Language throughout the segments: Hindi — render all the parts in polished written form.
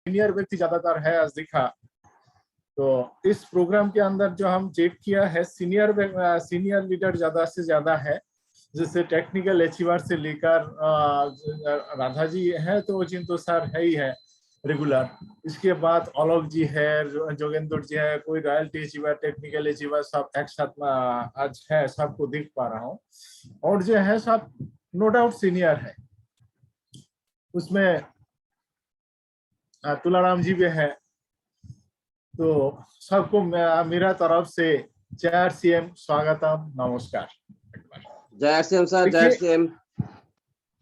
सीनियर व्यक्ति ज्यादातर है आज दिखा। तो इस प्रोग्राम के अंदर जो हम चेक किया है सीनियर लीडर ज्यादा से ज्यादा है, जैसे टेक्निकल अचीवर से लेकर राधा जी है तो चिंतो सर है ही है रेगुलर। इसके बाद आलोक जी है, जोगेंद्र जी है, कोई रॉयल्टी अचीवर, टेक्निकल अचीवर सब एक साथ आज है, सबको देख पा रहा हूँ। और जो है सब नो डाउट सीनियर है। उसमें तुलाराम जी भी है। तो सबको मेरा तरफ से जय सीएम स्वागतम नमस्कार। जय सीएम सर, जय सीएम।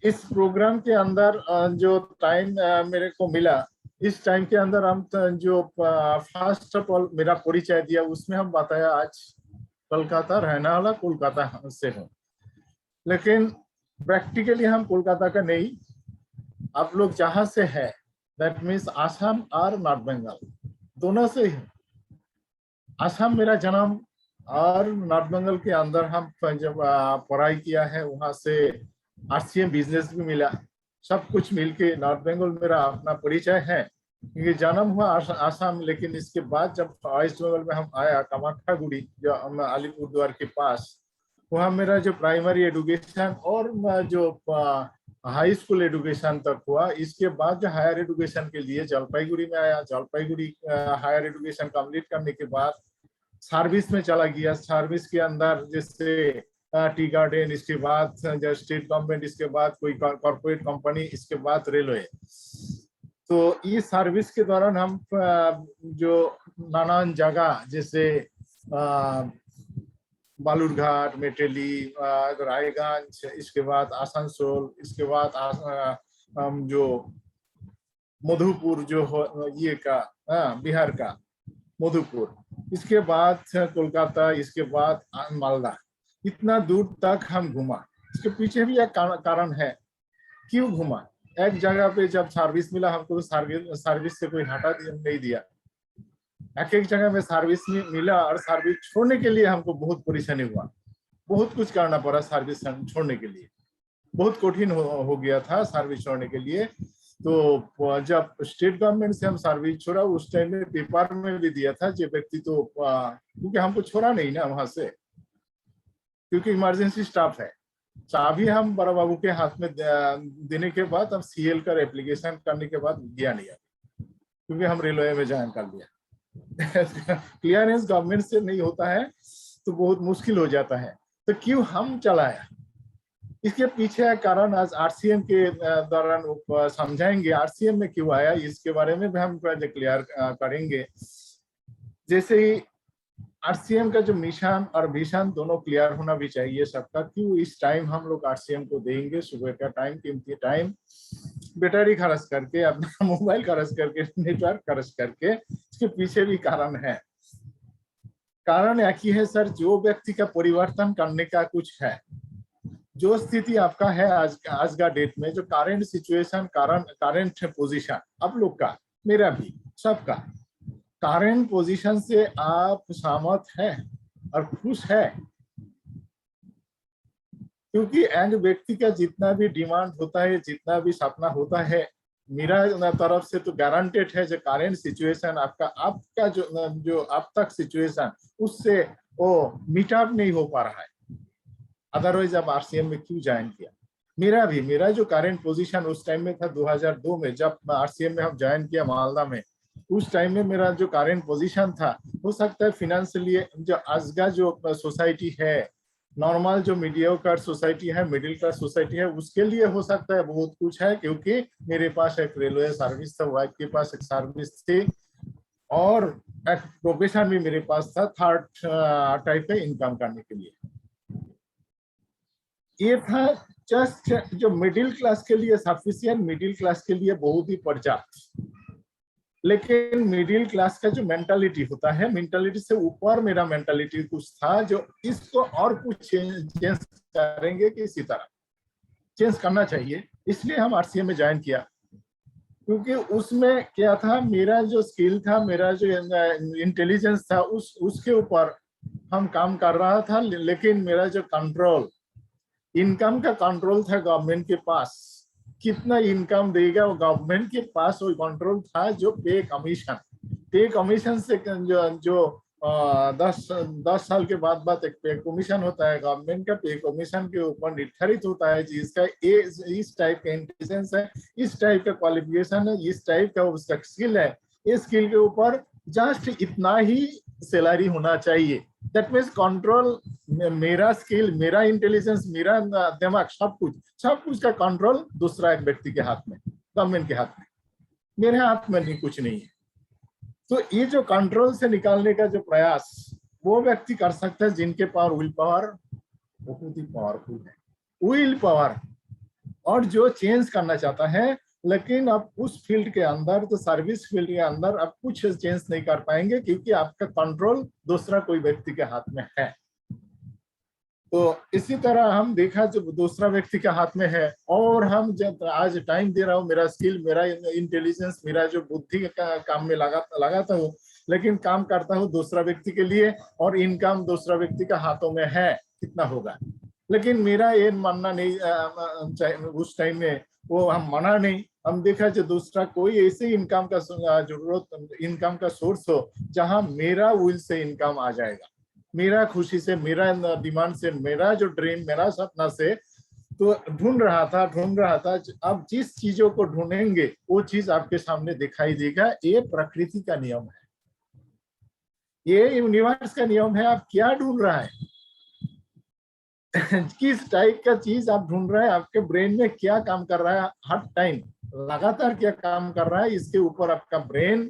इस प्रोग्राम के अंदर जो टाइम मेरे को मिला, इस टाइम के अंदर हम जो फर्स्ट ऑफ ऑल मेरा परिचय दिया उसमें हम बताया आज कोलकाता रहने वाला कोलकाता से हूँ, लेकिन प्रैक्टिकली हम कोलकाता का नहीं, आप लोग जहाँ से है दैट मीन्स आसाम और नॉर्थ बंगाल दोनों से ही। आसाम मेरा जन्म और नॉर्थ बंगाल के अंदर हम जब पढ़ाई किया है वहां से आरसीएम बिजनेस भी मिला, सब कुछ मिलके नॉर्थ बंगाल मेरा अपना परिचय है। क्योंकि जन्म हुआ आसाम, लेकिन इसके बाद जब वेस्ट बंगाल में हम आया कामाख्यागुड़ी जो अलीपुरद्वार के पास, वहाँ मेरा जो प्राइमरी एजुकेशन और जो हाई स्कूल एजुकेशन तक हुआ। इसके बाद जो हायर एजुकेशन के लिए जलपाईगुड़ी में आया, जलपाईगुड़ी हायर एजुकेशन कंप्लीट करने के बाद सर्विस में चला गया। सर्विस के अंदर जैसे टी गार्डन, इसके बाद स्टेट गवर्नमेंट, इसके बाद कोई कॉर्पोरेट कंपनी, इसके बाद रेलवे। तो इस सर्विस के दौरान हम जो नानान जगह जैसे बालूरघाट, मेटेली, रायगंज, इसके बाद आसनसोल, इसके बाद जो मधुपुर जो ये का बिहार का मधुपुर, इसके बाद कोलकाता, इसके बाद मालदा, इतना दूर तक हम घुमा। इसके पीछे भी एक कारण है क्यों घुमा। एक जगह पे जब सर्विस मिला हमको, सर्विस से कोई हटा नहीं दिया। एक जगह में सर्विस मिला और सर्विस छोड़ने के लिए हमको बहुत परेशानी हुआ, बहुत कुछ करना पड़ा सर्विस छोड़ने के लिए, बहुत कठिन हो गया था सर्विस छोड़ने के लिए। तो जब स्टेट गवर्नमेंट से हम सर्विस छोड़ा उस टाइम में पेपर में भी दिया था जो व्यक्ति, तो क्योंकि हमको छोड़ा नहीं ना वहां से, क्योंकि इमरजेंसी स्टाफ है। चाबी हम बड़ा बाबू के हाथ में देने के बाद हम सीएल का एप्लीकेशन करने के बाद दिया नहीं, क्योंकि हम रेलवे में ज्वाइन कर लिया। क्लियरेंस गवर्नमेंट से नहीं होता है तो बहुत मुश्किल हो जाता है। तो क्यों हम चलाया, इसके पीछे कारण आज आरसीएम के दौरान समझाएंगे। आरसीएम में क्यों आया इसके बारे में भी हम क्लियर करेंगे। जैसे ही आरसीएम का जो मिशन और विजन दोनों क्लियर होना भी चाहिए सबका, क्यों इस टाइम हम लोग आरसीएम को देंगे। सुबह का टाइम, कीमती टाइम, बैटरी खर्च करके, अपना मोबाइल खर्च करके, नेटवर्क खर्च करके, इसके पीछे भी कारण है। कारण एक ही है सर, जो व्यक्ति का परिवर्तन करने का कुछ है, जो स्थिति आपका है आज का डेट में, जो करेंट सिचुएशन, करेंट पोजीशन आप लोग का, मेरा भी, सबका करेंट पोजीशन से आप सहमत है और खुश है। क्योंकि एक व्यक्ति का जितना भी डिमांड होता है, जितना भी सपना होता है, मेरा तरफ से तो गारंटेड है जो करेंट सिचुएशन आपका जो अब तक सिचुएशन उससे वो मीट अप नहीं हो पा रहा है। अदरवाइज आप आरसीएम में क्यों ज्वाइन किया। मेरा जो करेंट पोजीशन उस टाइम में था 2002 में, जब आरसीएम में हम ज्वाइन किया मालदा में, उस टाइम में मेरा जो करेंट पोजीशन था, हो सकता है फिनेंशियली जो आज का जो सोसाइटी है, नॉर्मल जो मीडियोकर सोसाइटी है, मिडिल क्लास सोसाइटी है, उसके लिए हो सकता है बहुत कुछ है। क्योंकि मेरे पास एक रेलवे सर्विस था, वाइफ के पास एक सर्विस थी और एक प्रोफेशन भी मेरे पास था थर्ड टाइप का इनकम करने के लिए। ये था जस्ट जो मिडिल क्लास के लिए सफिशिएंट, मिडिल क्लास के लिए बहुत ही पर्याप्त। लेकिन मिडिल क्लास का जो मेंटालिटी होता है, मेंटालिटी से ऊपर मेरा मेंटालिटी कुछ था जो इसको और कुछ चेंज करेंगे कि इसी तरह चेंज करना चाहिए। इसलिए हम आरसीएम में ज्वाइन किया, क्योंकि उसमें क्या था, मेरा जो स्किल था, मेरा जो इंटेलिजेंस था, उसके ऊपर हम काम कर रहा था। लेकिन मेरा जो कंट्रोल, इनकम का कंट्रोल था गवर्नमेंट के पास, कितना इनकम देगा, वो गवर्नमेंट के पास वो कंट्रोल था। जो पे कमीशन से जो 10 साल के बाद एक पे कमीशन होता है गवर्नमेंट का, पे कमीशन के ऊपर निर्धारित होता है जिसका इस टाइप का इंटेलिजेंस है, इस टाइप का क्वालिफिकेशन है, इस टाइप का उसका स्किल है, इस स्किल के ऊपर जस्ट इतना ही सैलरी होना चाहिए। दैट मीन्स कंट्रोल, मेरा स्किल, मेरा इंटेलिजेंस, मेरा दिमाग, सब कुछ का कंट्रोल दूसरा एक व्यक्ति के हाथ में, गवर्नमेंट के हाथ में, मेरे हाथ में नहीं, कुछ नहीं है। तो ये जो कंट्रोल से निकालने का जो प्रयास वो व्यक्ति कर सकता है जिनके पास विल पावर बहुत ही पावरफुल है, विल पावर। और जो चेंज करना चाहता है, लेकिन अब उस फील्ड के अंदर, तो सर्विस फील्ड के अंदर आप कुछ चेंज नहीं कर पाएंगे, क्योंकि आपका कंट्रोल दूसरा कोई व्यक्ति के हाथ में है। तो इसी तरह हम देखा जो दूसरा व्यक्ति के हाथ में है, और हम जब आज टाइम दे रहा हूँ, मेरा स्किल, मेरा इंटेलिजेंस, मेरा जो बुद्धि का काम में लगाता हूँ, लेकिन काम करता हूँ दूसरा व्यक्ति के लिए, और इनकम दूसरा व्यक्ति के हाथों में है, कितना होगा। लेकिन मेरा ये मानना नहीं, उस टाइम में वो हम माना नहीं। हम देखा जो दूसरा कोई ऐसे इनकम का जरूरत, इनकम का सोर्स हो जहां मेरा विल से इनकम आ जाएगा, मेरा खुशी से, मेरा डिमांड से, मेरा जो ड्रीम, मेरा सपना से। तो ढूंढ रहा था। अब जिस चीजों को ढूंढेंगे वो चीज आपके सामने दिखाई देगा। ये प्रकृति का नियम है, ये यूनिवर्स का नियम है। आप क्या ढूंढ रहा है किस टाइप का चीज आप ढूंढ रहे हैं, आपके ब्रेन में क्या काम कर रहा है, हर टाइम लगातार क्या काम कर रहा है, इसके ऊपर आपका ब्रेन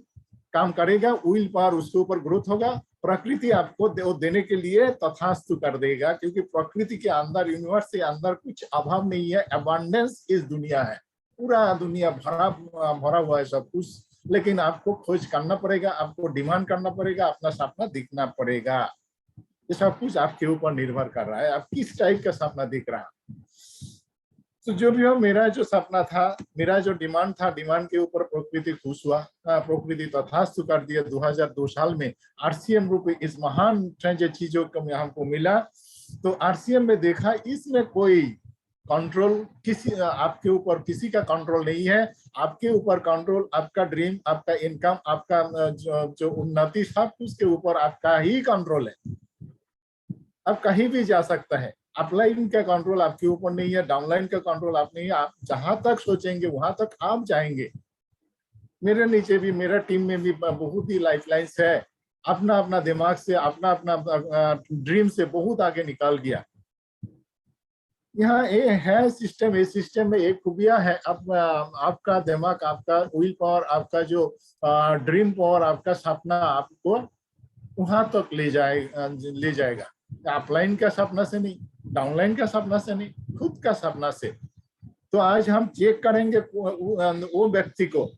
काम करेगा, विल पावर उसके ऊपर ग्रोथ होगा। प्रकृति आपको देने के लिए तथास्तु कर देगा, क्योंकि प्रकृति के अंदर, यूनिवर्स के अंदर कुछ अभाव नहीं है, अबंडेंस इस दुनिया है, पूरा दुनिया भरा हुआ है सब कुछ। लेकिन आपको खोज करना पड़ेगा, आपको डिमांड करना पड़ेगा, अपना सपना दिखना पड़ेगा। ये सब कुछ आपके ऊपर निर्भर कर रहा है, आप किस टाइप का सपना दिख रहा है। तो जो भी हो, मेरा जो सपना था, मेरा जो डिमांड था, डिमांड के ऊपर प्रकृति खुश हुआ, प्रकृति तथास्तु कर दिया। 2002 साल में RCM रूपी इस महान चीजों को हमको मिला। तो RCM में देखा, इसमें कोई कंट्रोल किसी आपके ऊपर, किसी का कंट्रोल नहीं है। आपके ऊपर कंट्रोल, आपका ड्रीम, आपका इनकम, आपका जो उन्नति, सब उसके ऊपर आपका ही कंट्रोल है। आप कहीं भी जा सकता है। अपलाइन का कंट्रोल आपके ऊपर नहीं है, डाउनलाइन का कंट्रोल आप नहीं है। आप जहां तक सोचेंगे वहां तक आप जाएंगे। मेरे नीचे भी, मेरा टीम में भी बहुत ही लाइफलाइंस है, अपना अपना दिमाग से, अपना अपना ड्रीम से बहुत आगे निकाल गया। यहाँ ये है सिस्टम, ये सिस्टम में एक खूबियां है। आपका दिमाग, आपका विल पावर, आपका जो ड्रीम पावर, आपका सपना आपको वहां तक ले जाएगा। अपलाइन का सपना से नहीं, डाउनलाइन का सपना से नहीं, खुद का सपना से। तो आज हम चेक करेंगे वो व्यक्ति को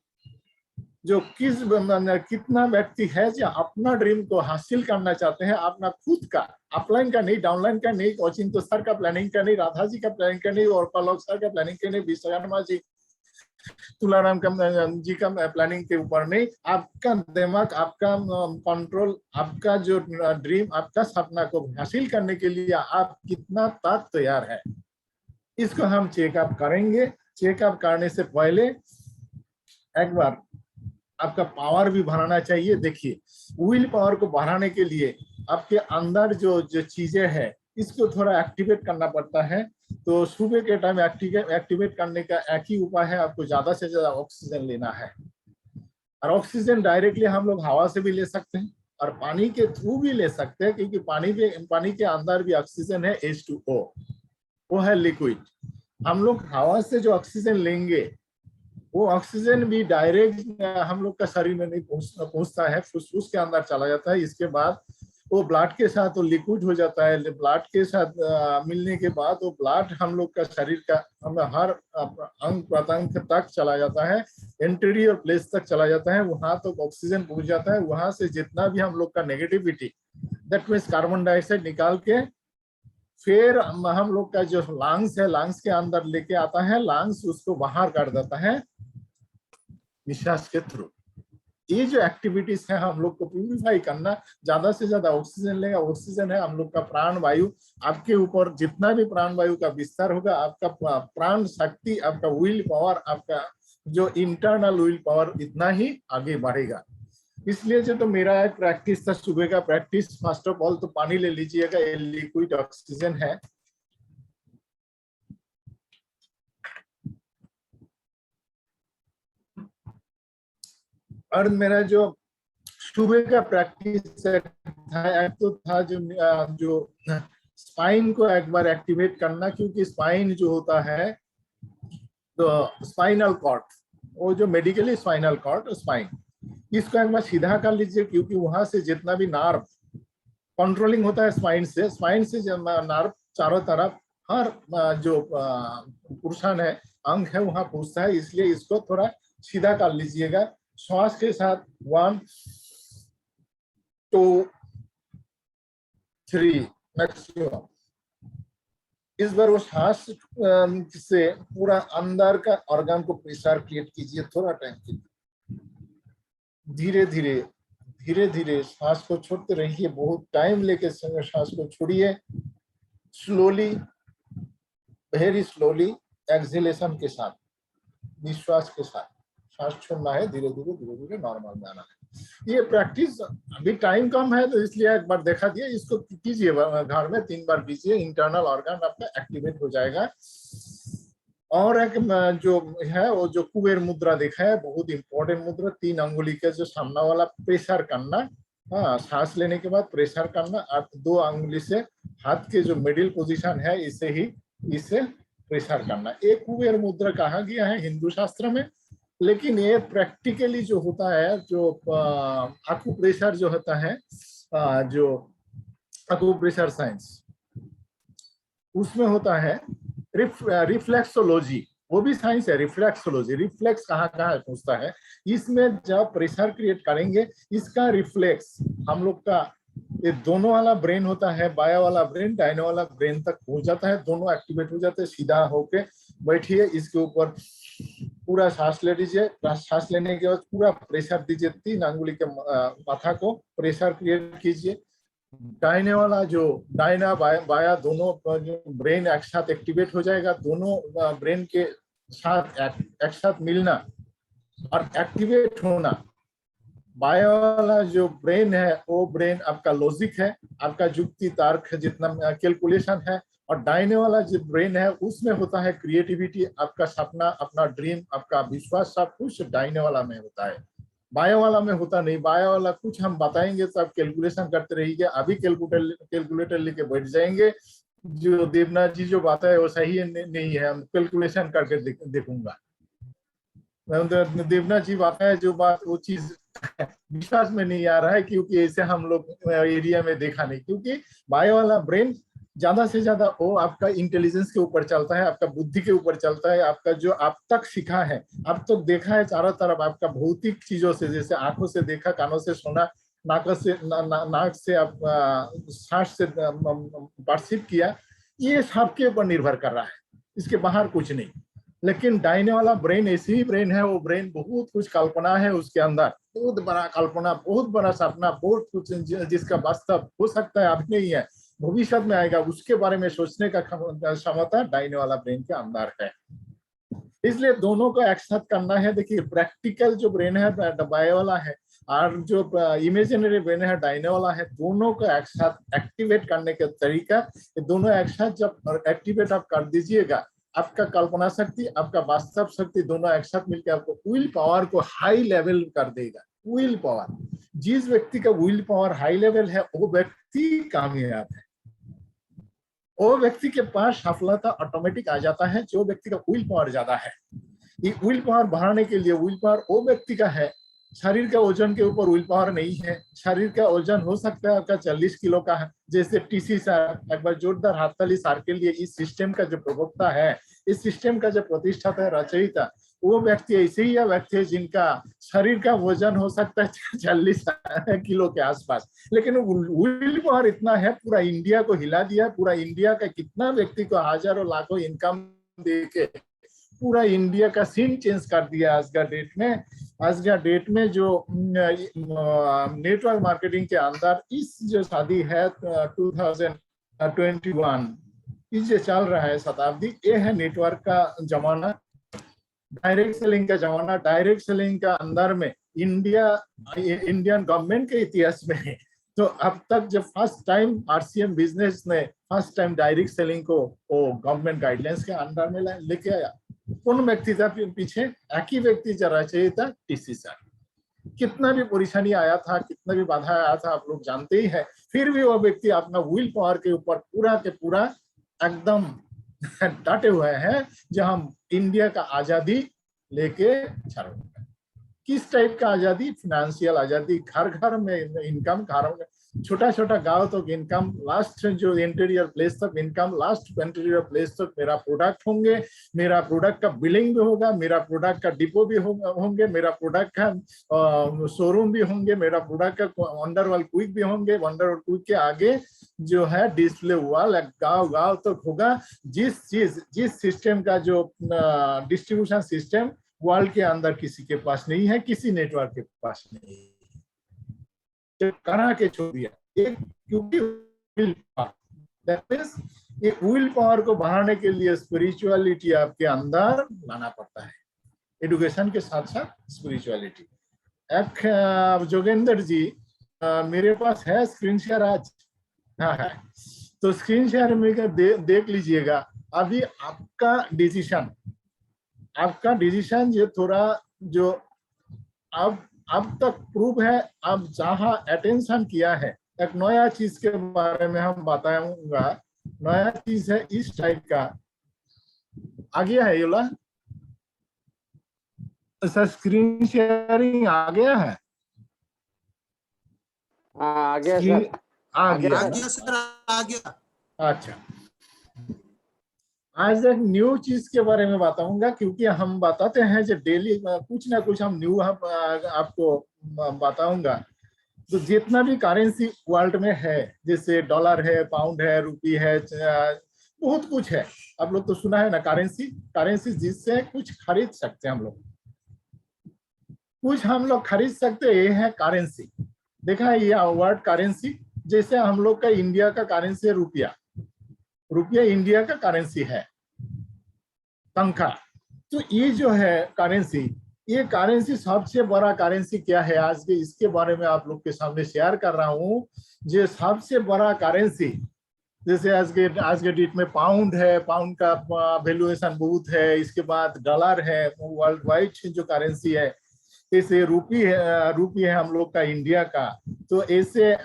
जो कितना व्यक्ति है जो अपना ड्रीम को हासिल करना चाहते हैं, अपना खुद का, अपलाइन का नहीं, डाउनलाइन का नहीं, कोचिंग तो सर का प्लानिंग का नहीं, राधा जी का प्लानिंग का नहीं, और पलोक सर का प्लानिंग का नहीं, विश्वकर्मा जी, तुलाराम जी का प्लानिंग के ऊपर नहीं। आपका दिमाग, आपका कंट्रोल, आपका जो ड्रीम, आपका सपना को हासिल करने के लिए आप कितना तक तैयार है, इसको हम चेकअप करेंगे। चेकअप करने से पहले एक बार आपका पावर भी बढ़ाना चाहिए। देखिए, विल पावर को बढ़ाने के लिए आपके अंदर जो चीजें हैं, इसको थोड़ा एक्टिवेट करना पड़ता है। तो सुबह के टाइम एक्टिवेट करने का एक ही उपाय है, आपको ज्यादा से ज्यादा ऑक्सीजन लेना है। और ऑक्सीजन डायरेक्टली हम लोग हवा से भी ले सकते हैं और पानी के थ्रू भी ले सकते हैं, क्योंकि पानी के अंदर भी ऑक्सीजन है, H2O, वो है लिक्विड। हम लोग हवा से जो ऑक्सीजन लेंगे, वो ऑक्सीजन भी डायरेक्ट हम लोग का शरीर में नहीं पहुंचता है, फुसफुस के अंदर चला जाता है। इसके बाद वो ब्लड के साथ वो लिक्विड हो जाता है। ब्लड के साथ मिलने के बाद वो ब्लड हम लोग का शरीर का हर अंग प्रत्यंग तक चला जाता है, इंटीरियर प्लेस तक चला जाता है, वहां तक तो ऑक्सीजन पहुंच जाता है। वहां से जितना भी हम लोग का negativity, that means carbon dioxide निकाल के फिर हम लोग का जो लंग्स है, लंग्स के अंदर लेके आता है, लंग्स उसको बाहर कर देता है निश्वास के थ्रू। ये जो एक्टिविटीज है हम लोग को प्यूरिफाई करना, ज्यादा से ज्यादा ऑक्सीजन लेगा। ऑक्सीजन है हम लोग का प्राण वायु। आपके ऊपर जितना भी प्राण वायु का विस्तार होगा, आपका प्राण शक्ति, आपका विल पावर, आपका जो इंटरनल विल पावर इतना ही आगे बढ़ेगा। इसलिए जो तो मेरा एक प्रैक्टिस था, सुबह का प्रैक्टिस। फर्स्ट ऑफ ऑल तो पानी ले लीजिएगा, ये लिक्विड ऑक्सीजन है। और मेरा जो सुबह का प्रैक्टिस था, एक तो था जो स्पाइन को एक बार एक्टिवेट करना, क्योंकि स्पाइन जो होता है तो स्पाइनल कॉर्ड, वो जो मेडिकली स्पाइनल कॉर्ड, स्पाइन, इसको एक बार सीधा कर लीजिए, क्योंकि वहां से जितना भी नार्व कंट्रोलिंग होता है स्पाइन से नार्व चारों तरफ हर जो पोर्शन है, अंग है, वहां पूछता है। इसलिए इसको थोड़ा सीधा कर लीजिएगा। श्वास के साथ 1 2 3 मैक्सिमम। इस बार वो सांस से पूरा अंदर का ऑर्गन को प्रेशर क्रिएट कीजिए थोड़ा टाइम के लिए। धीरे धीरे धीरे धीरे सांस को छोड़ते रहिए, बहुत टाइम लेके सांस को छोड़िए। स्लोली, वेरी स्लोली, एक्सहेलेशन के साथ, निश्वास के साथ सांस छोड़ना है। धीरे धीरे नॉर्मल में आना है। ये प्रैक्टिस अभी टाइम कम है तो इसलिए एक बार देखा दिया, इसको कीजिए घर में 3 बार कीजिए, इंटरनल ऑर्गन आपका एक्टिवेट हो जाएगा। और एक जो है वो जो कुबेर मुद्रा देखा है, बहुत इंपॉर्टेंट मुद्रा। 3 अंगुली का जो सामना वाला प्रेशर करना, हाँ, सांस लेने के बाद प्रेशर करना। आप 2 अंगुली से हाथ के जो मिडिल पोजीशन है इसे प्रेशर करना। एक कुबेर मुद्रा कहा गया है हिंदू शास्त्र में, लेकिन ये प्रैक्टिकली जो होता है, जो आकुप्रेशर जो होता है, जो आकुप्रेशर साइंस, उसमें होता है रिफ्लेक्सोलॉजी, वो भी साइंस है। रिफ्लेक्सोलॉजी, रिफ्लेक्स कहाँ पूछता है। इसमें जब प्रेशर क्रिएट करेंगे, इसका रिफ्लेक्स हम लोग का ये दोनों वाला ब्रेन होता है, बाया वाला ब्रेन दाहिने वाला ब्रेन तक पहुंच जाता है, दोनों एक्टिवेट हो जाते हैं। सीधा होके बैठिए, इसके ऊपर पूरा सांस ले लीजिए। सांस लेने के बाद पूरा प्रेशर दीजिए, 3 अंगुली के माथा को प्रेशर क्रिएट कीजिए। दाहिने वाला जो दाहिना बाया दोनों ब्रेन एक साथ एक्टिवेट हो जाएगा। दोनों ब्रेन के साथ एक साथ मिलना और एक्टिवेट होना। बाया वाला जो ब्रेन है वो ब्रेन आपका लॉजिक है, आपका युक्ति तर्क जितना कैलकुलेशन है। और दाहिने वाला जो ब्रेन है उसमें होता है क्रिएटिविटी, आपका सपना, अपना ड्रीम, आपका विश्वास, सब कुछ दाहिने वाला में होता है, बाया वाला में होता नहीं। बाया वाला कुछ हम बताएंगे तो आप कैलकुलेशन करते रहिए। अभी कैलकुलेटर लेके बैठ जाएंगे, जो देवनाथ जी जो बात है वो सही है नहीं है, हम कैलकुलेशन करके देखूंगा। देवनाथ जी बात है जो बात, वो चीज विश्वास में नहीं आ रहा है, क्योंकि ऐसे हम लोग एरिया में देखा नहीं। क्योंकि बाया वाला ब्रेन ज्यादा से ज्यादा वो आपका इंटेलिजेंस के ऊपर चलता है, आपका बुद्धि के ऊपर चलता है, आपका जो आप तक सीखा है, आप तक देखा है चारों तरफ, आपका भौतिक चीजों से, जैसे आंखों से देखा, कानों से सुना, नाक से आप सांस से परसीव किया, ये सबके ऊपर निर्भर कर रहा है, इसके बाहर कुछ नहीं। लेकिन दाहिने वाला ब्रेन ऐसी ही ब्रेन है, वो ब्रेन बहुत कुछ कल्पना है उसके अंदर, बहुत बड़ा कल्पना, बहुत बड़ा सपना, बहुत कुछ जिसका वास्तव हो सकता है अभी नहीं है, भविष्य में आएगा, उसके बारे में सोचने का क्षमता दाहिने वाला ब्रेन के अंदर है। इसलिए दोनों को एक साथ करना है। देखिए प्रैक्टिकल जो ब्रेन है बाएं वाला है, और जो इमेजिनरी ब्रेन है दाहिने वाला है, दोनों को एक साथ एक्टिवेट करने का तरीका, दोनों एक साथ जब एक्टिवेट आप कर दीजिएगा, आपका कल्पना शक्ति, आपका वास्तव शक्ति दोनों एक साथ मिलकर आपको विल पावर को हाई लेवल कर देगा। विल पावर, जिस व्यक्ति का विल पावर हाई लेवल है वो व्यक्ति कामयाब है, वो व्यक्ति के पास सफलता ऑटोमेटिक आ जाता है। जो व्यक्ति का विल पावर ज्यादा है, ये विल पावर बढ़ाने के लिए विल पावर वो व्यक्ति का है, शरीर का वजन के ऊपर विल पावर नहीं है। शरीर का वजन हो सकता है आपका 40 किलो का है, जैसे टीसी सर, एक बार जोरदार हाथ ताली सर के लिए। इस सिस्टम का जो प्रवक्ता है, इस सिस्टम का जो प्रतिष्ठाता है, रचयिता, वो व्यक्ति ऐसे ही व्यक्ति है जिनका शरीर का वजन हो सकता है 40 किलो के आसपास, लेकिन विल पावर इतना है, पूरा इंडिया को हिला दिया। पूरा इंडिया का कितना व्यक्ति को हजारों लाखों इनकम देके पूरा इंडिया का सीन चेंज कर दिया आज का डेट में। आज का डेट में जो नेटवर्क मार्केटिंग के अंदर इस जो शादी है 2021 इस जो चल रहा है शताब्दी, ये है नेटवर्क का जमाना, डायरेक्ट सेलिंग का जमाना। डायरेक्ट सेलिंग का अंदर में इंडियन गवर्नमेंट के इतिहास में है। तो अब तक जब फर्स्ट टाइम आरसीएम बिजनेस ने फर्स्ट टाइम डायरेक्ट सेलिंग को गवर्नमेंट गाइडलाइंस के अंडर में लेके आया, कौन व्यक्ति था पीछे? एक ही व्यक्ति जरा चाहिए था, टीसी सर। कितना भी परेशानी आया था, कितना भी बाधा आया था, आप लोग जानते ही है, फिर भी वो व्यक्ति अपना विल पावर के ऊपर पूरा के पूरा एकदम डटे हुए हैं, जो हम इंडिया का आजादी लेके चल। किस टाइप का आजादी? फाइनेंशियल आजादी, घर घर में इनकम, घरों में छोटा छोटा गांव तक इनकम, लास्ट जो इंटीरियर प्लेस तक इनकम, लास्ट इंटीरियर प्लेस तक मेरा प्रोडक्ट होंगे, मेरा प्रोडक्ट का बिलिंग भी होगा, मेरा प्रोडक्ट का डिपो भी होंगे, मेरा प्रोडक्ट का शोरूम भी होंगे, मेरा प्रोडक्ट का वंडरवॉल क्विक भी होंगे। वंडरवॉल क्विक के आगे जो है डिस्प्ले वॉल गांव गांव तक होगा। जिस सिस्टम का जो डिस्ट्रीब्यूशन सिस्टम वर्ल्ड के अंदर किसी के पास नहीं है, किसी नेटवर्क के पास नहीं है, करा के छोड़ दिया एक, क्योंकि विल पावर को बढ़ाने के लिए स्पिरिचुअलिटी आपके अंदर लाना पड़ता है। एडुकेशन के साथ साथ स्पिरिचुअलिटी। एक जोगेंद्र जी, मेरे पास है स्क्रीन शेयर आज, हाँ है, तो स्क्रीन शेयर में देख लीजिएगा। अभी आपका डिसीजन ये थोड़ा जो अब तक प्रूव है, अब जहां अटेंशन किया है, एक नया चीज के बारे में हम बताऊंगा। नया चीज है इस टाइप का, आ गया है योला सर? स्क्रीन शेयरिंग आ गया है? आ गया सर, आ गया सर, आ गया। अच्छा, आज एक न्यू चीज के बारे में बताऊंगा, क्योंकि हम बताते हैं जो डेली कुछ ना कुछ हम न्यू आपको बताऊंगा। तो जितना भी करेंसी वर्ल्ड में है, जैसे डॉलर है, पाउंड है, रुपी है, बहुत कुछ है। आप लोग तो सुना है ना, करेंसी जिससे कुछ खरीद सकते हैं हम लोग, कुछ हम लोग खरीद सकते हैं, ये है करेंसी। देखा है ये वर्ड करेंसी? जैसे हम लोग का इंडिया का करेंसी है रुपया, रुपया इंडिया का करेंसी है, तनखा। तो ये जो है करेंसी, ये करेंसी सबसे बड़ा करेंसी क्या है आज के, इसके बारे में आप लोग के सामने शेयर कर रहा हूँ। जो सबसे बड़ा करेंसी, जैसे आज के डेट में पाउंड है, पाउंड का वैल्यूएशन बहुत है। इसके बाद डॉलर है, वर्ल्ड वाइड जो करेंसी है। ऐसे रूपी है हम लोग का इंडिया का। तो ऐसे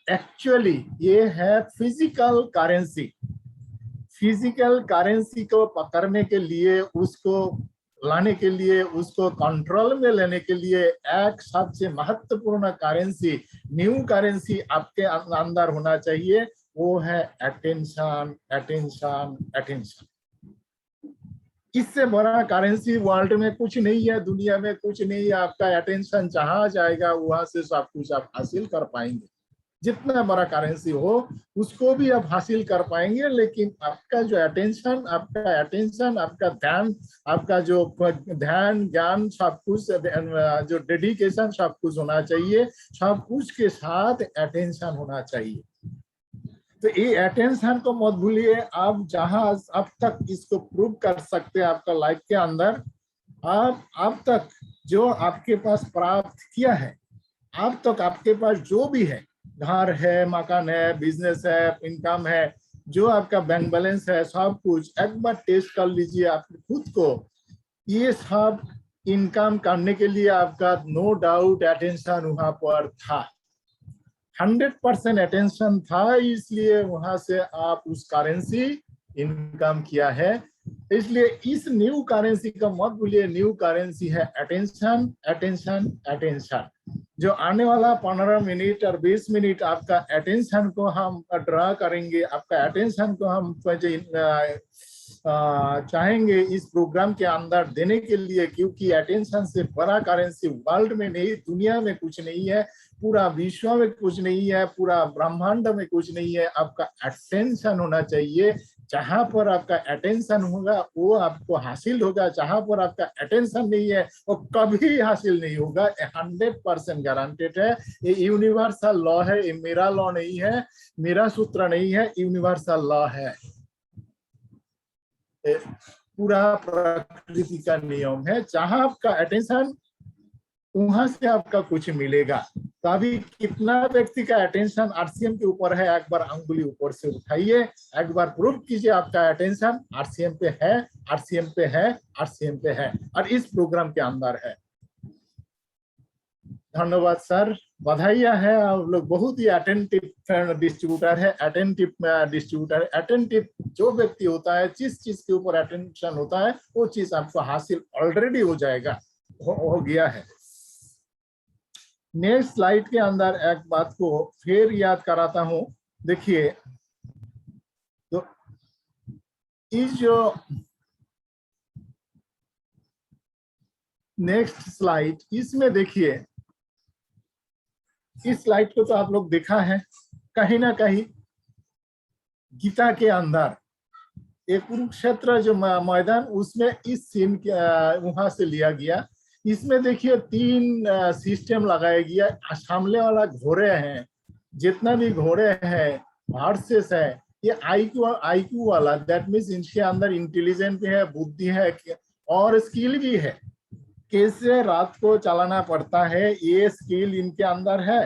एक्चुअली ये है फिजिकल करेंसी। फिजिकल करेंसी को पकड़ने के लिए, उसको लाने के लिए, उसको कंट्रोल में लेने के लिए एक सबसे महत्वपूर्ण करेंसी, न्यू करेंसी आपके अंदर होना चाहिए, वो है अटेंशन, अटेंशन, अटेंशन। इससे बड़ा करेंसी वर्ल्ड में कुछ नहीं है, दुनिया में कुछ नहीं है। आपका अटेंशन जहां जाएगा वहां से सब कुछ आप हासिल कर पाएंगे। जितना बड़ा करेंसी हो उसको भी आप हासिल कर पाएंगे, लेकिन आपका जो अटेंशन, आपका ध्यान, आपका जो ध्यान, ज्ञान, सब कुछ, जो डेडिकेशन, सब कुछ होना चाहिए। सब कुछ के साथ अटेंशन होना चाहिए। तो ये अटेंशन को मत भूलिए। आप जहां अब तक इसको प्रूव कर सकते हैं आपका लाइफ के अंदर, आप अब तक जो आपके पास प्राप्त किया है, अब तक आपके पास जो भी है, घर है, मकान है, बिजनेस है, इनकम है, जो आपका बैंक बैलेंस है, सब कुछ एक बार टेस्ट कर लीजिए आप खुद को। ये सब इनकम करने के लिए आपका नो डाउट अटेंशन वहां पर था, 100% अटेंशन था, इसलिए वहां से आप उस करेंसी इनकम किया है। इसलिए इस न्यू करेंसी का मत भूलिए, न्यू करेंसी है अटेंशन, अटेंशन, अटेंशन। जो आने वाला 15 मिनट और 20 मिनट आपका अटेंशन को हम ड्रा करेंगे, आपका अटेंशन को हम चाहेंगे इस प्रोग्राम के अंदर देने के लिए, क्योंकि अटेंशन से बड़ा करेंसी वर्ल्ड में नहीं, दुनिया में कुछ नहीं है, पूरा विश्व में कुछ नहीं है, पूरा ब्रह्मांड में कुछ नहीं है। आपका अटेंशन होना चाहिए, जहां पर आपका अटेंशन होगा वो आपको हासिल होगा, जहां पर आपका अटेंशन नहीं है वो कभी हासिल नहीं होगा। 100% गारंटेड है। ये यूनिवर्सल लॉ है, ये मेरा लॉ नहीं है, मेरा सूत्र नहीं है, यूनिवर्सल लॉ है। पूरा प्रकृति का नियम है। जहां आपका अटेंशन, वहां से आपका कुछ मिलेगा। तो अभी कितना व्यक्ति का अटेंशन आरसीएम के ऊपर है? एक बार अंगुली ऊपर से उठाइए, एक बार प्रूव कीजिए आपका अटेंशन आरसीएम पे है, आरसीएम पे है, आरसीएम पे है और इस प्रोग्राम के अंदर है। धन्यवाद सर, बधाइयां है। आप लोग बहुत ही अटेंटिव डिस्ट्रीब्यूटर है। अटेंटिव डिस्ट्रीब्यूटर, अटेंटिव जो व्यक्ति होता है, जिस चीज के ऊपर अटेंशन होता है वो चीज आपको हासिल ऑलरेडी हो जाएगा, हो गया है। नेक्स्ट स्लाइड के अंदर एक बात को फिर याद कराता हूं। देखिए, तो इस जो नेक्स्ट स्लाइड, इसमें देखिए, इस स्लाइड को तो आप लोग देखा है कहीं ना कहीं। गीता के अंदर एक कुरुक्षेत्र जो मैदान, उसमें इस सीन वहां से लिया गया। इसमें देखिए 3 सिस्टम लगाया गया। सामने वाला घोड़े हैं, जितना भी घोड़े हैं, हॉर्सेस है, ये आईक्यू वाला, दैट मीन्स इनके अंदर इंटेलिजेंस भी है, बुद्धि है और स्किल भी है। कैसे रात को चलाना पड़ता है ये स्किल इनके अंदर है।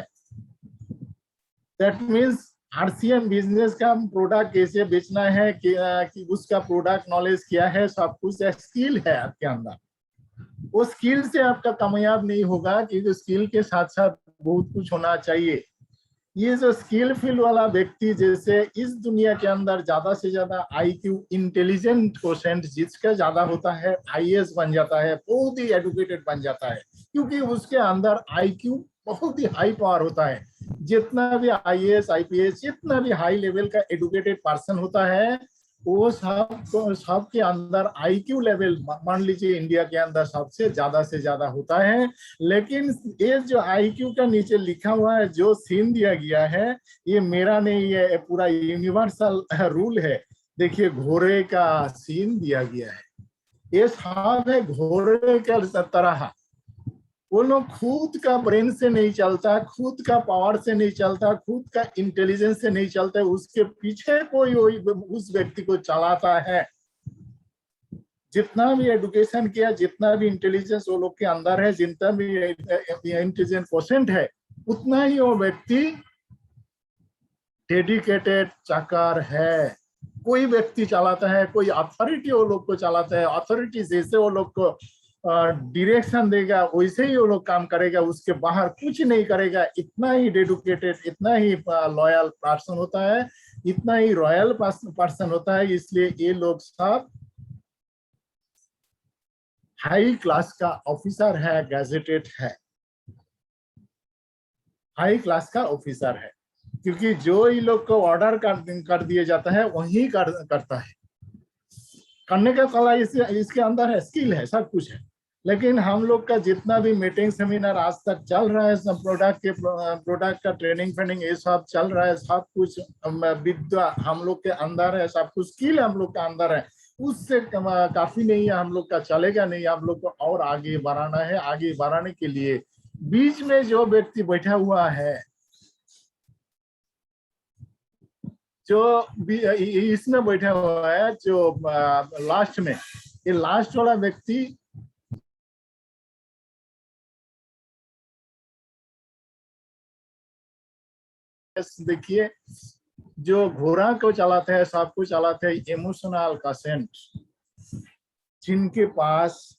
दैट मीन्स आरसीएम बिजनेस का प्रोडक्ट कैसे बेचना है कि उसका प्रोडक्ट नॉलेज क्या है, सब कुछ स्किल है आपके अंदर। वो स्किल से आपका कामयाब नहीं होगा, क्योंकि स्किल के साथ साथ बहुत कुछ होना चाहिए। ये जो स्किलफुल वाला व्यक्ति, जैसे इस दुनिया के अंदर ज्यादा से ज्यादा आईक्यू, इंटेलिजेंट कोशेंट जिसका ज्यादा होता है, आईएएस बन जाता है, बहुत ही एडुकेटेड बन जाता है, क्योंकि उसके अंदर आईक्यू बहुत ही हाई पावर होता है। जितना भी आईएएस, आईपीएस, जितना भी हाई लेवल का एडुकेटेड पर्सन होता है, वो सब के अंदर आईक्यू लेवल, मान लीजिए इंडिया के अंदर सबसे ज्यादा से ज्यादा होता है। लेकिन ये जो आईक्यू का नीचे लिखा हुआ है, जो सीन दिया गया है, ये मेरा नहीं है, पूरा यूनिवर्सल रूल है। देखिए, घोड़े का सीन दिया गया है, ये सब है घोड़े का तरह। वो लोग खुद का ब्रेन से नहीं चलता, खुद का पावर से नहीं चलता, खुद का इंटेलिजेंस से नहीं चलता, उसके पीछे कोई उस व्यक्ति को चलाता है। जितना भी एडुकेशन किया, जितना भी इंटेलिजेंस वो लोग के अंदर है, जितना भी इंटेलिजेंस कोशेंट है, उतना ही वो व्यक्ति डेडिकेटेड चाकर है। कोई व्यक्ति चलाता है, कोई अथॉरिटी वो लोग को चलाता है, अथॉरिटी जैसे वो लोग को डायरेक्शन देगा वैसे ही वो लोग काम करेगा, उसके बाहर कुछ नहीं करेगा। इतना ही डेडिकेटेड, इतना ही लॉयल पर्सन होता है, इतना ही रॉयल पर्सन होता है। इसलिए ये लोग सब हाई क्लास का ऑफिसर है, गैजेटेड है, हाई क्लास का ऑफिसर है, क्योंकि जो ये लोग को ऑर्डर कर दिया जाता है वही करता है। करने का कला इसके अंदर है, स्किल है, सब कुछ है। लेकिन हम लोग का जितना भी मीटिंग सेमिनार आज तक चल रहा है, सब प्रोडक्ट का ट्रेनिंग ये सब चल रहा है, सब कुछ विद्या हम लोग के अंदर है, सब कुछ स्किल हम लोग का अंदर है। उससे काफी नहीं है, हम लोग का चलेगा नहीं। हम लोग को और आगे बढ़ाना है। आगे बढ़ाने के लिए बीच में जो व्यक्ति बैठा हुआ है, जो इसमें बैठा हुआ है, जो लास्ट में, ये लास्ट वाला व्यक्ति देखिए, जो घोड़ा को चलाते हैं, सब कुछ चलाते हैं इमोशनल कोशेंट, जिनके पास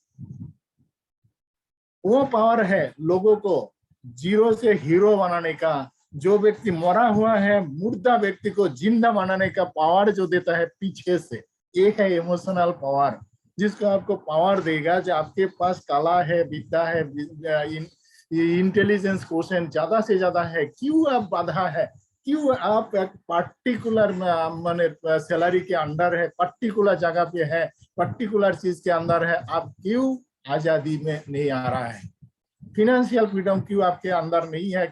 वो पावर है लोगों को जीरो से हीरो बनाने का। जो व्यक्ति मरा हुआ है, मुर्दा व्यक्ति को जिंदा बनाने का पावर जो देता है पीछे से, एक है इमोशनल पावर, जिसको आपको पावर देगा। जो आपके पास कला है, विद्या है, इंटेलिजेंस कोशेंट ज्यादा से ज्यादा है, क्यों आप बाधा है, क्यों आप एक पर्टिकुलर माने सैलरी के अंडर है, पर्टिकुलर जगह पे है, पर्टिकुलर चीज के अंदर है, आप क्यों आजादी में नहीं आ रहा है? फिनेंशियल फ्रीडम क्यों आपके अंदर नहीं है,